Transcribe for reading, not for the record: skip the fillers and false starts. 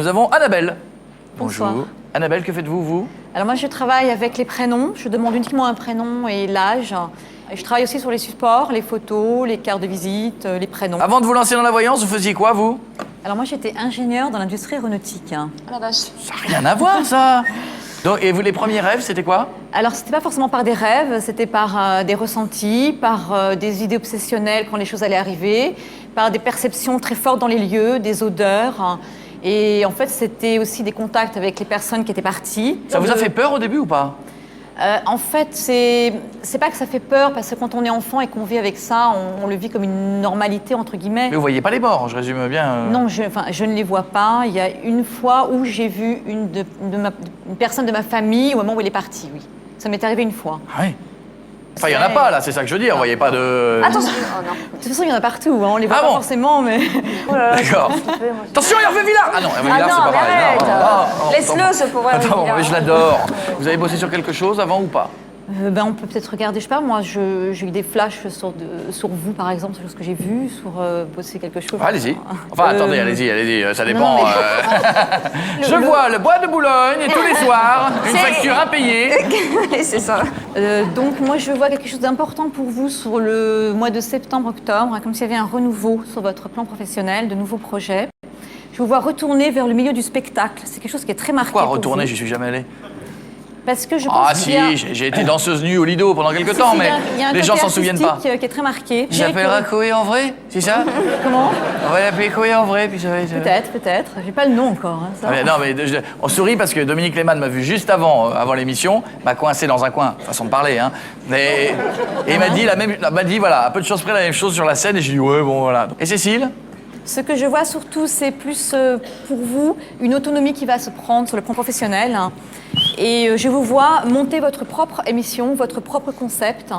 Nous avons Annabelle. Bonsoir. Bonjour. Annabelle, que faites-vous, vous? Alors moi, je travaille avec les prénoms. Je demande uniquement un prénom et l'âge. Et je travaille aussi sur les supports, les photos, les cartes de visite, les prénoms. Avant de vous lancer dans la voyance, vous faisiez quoi, vous? Alors moi, j'étais ingénieure dans l'industrie aéronautique. Ah la vache. Ça n'a rien à voir, ça. Donc, et vous, les premiers rêves, c'était quoi? Alors, c'était pas forcément par des rêves, c'était par des ressentis, par des idées obsessionnelles quand les choses allaient arriver, par des perceptions très fortes dans les lieux, des odeurs. Et en fait, c'était aussi des contacts avec les personnes qui étaient parties. Ça vous a fait peur au début ou pas? En fait, c'est pas que ça fait peur, parce que quand on est enfant et qu'on vit avec ça, on le vit comme une normalité, entre guillemets. Mais vous voyez pas les morts, je résume bien. Non, je ne les vois pas. Il y a une fois où j'ai vu une personne de ma famille au moment où il est parti, oui. Ça m'est arrivé une fois. Ah oui. Enfin, il y en a pas, là, c'est ça que je veux dire. Vous voyez pas de... Attention. Oh non. De toute façon, il y en a partout, hein. On les voit Ah pas bon forcément, mais... Oh là là, D'accord. Attention, Hervé Villard! Ah non, Hervé Ah Villard, c'est non, pas mais pareil. arrête. Non, Laisse-le, ce pauvre Hervé Attends, Villard. mais je l'adore. Vous avez bossé sur quelque chose avant ou pas? On peut peut-être regarder, je sais pas, moi, j'ai eu des flashs sur vous, par exemple, sur ce que j'ai vu, sur bosser quelque chose. Ah, allez-y. Enfin, attendez, allez-y, ça dépend. non, mais- Je vois le bois de Boulogne tous les soirs, une facture impayée. C'est ça. Donc, moi, je vois quelque chose d'important pour vous sur le mois de septembre-octobre, hein, comme s'il y avait un renouveau sur votre plan professionnel, de nouveaux projets. Je vous vois retourner vers le milieu du spectacle. C'est quelque chose qui est très marqué Pourquoi pour retourner? vous. J'y suis jamais allé. Parce que je pense Ah qu'il si, y a... j'ai été danseuse nue au Lido pendant quelques temps, mais Il y a un les gens côté s'en souviennent pas. artistique, qui est très marqué. J'appellerai Koé en vrai, c'est ça? Comment? On va l'appeler Koé en vrai, puis ça va être... Peut-être. J'ai pas le nom encore. Hein, ça. Ah, mais non, mais on sourit parce que Dominique Lehmann m'a vu juste avant l'émission, m'a coincé dans un coin, façon de parler, hein. Et il m'a dit voilà, à peu de choses près la même chose sur la scène, et j'ai dit ouais, bon, voilà. Et Cécile? Ce que je vois surtout, c'est plus pour vous une autonomie qui va se prendre sur le plan professionnel. Et je vous vois monter votre propre émission, votre propre concept.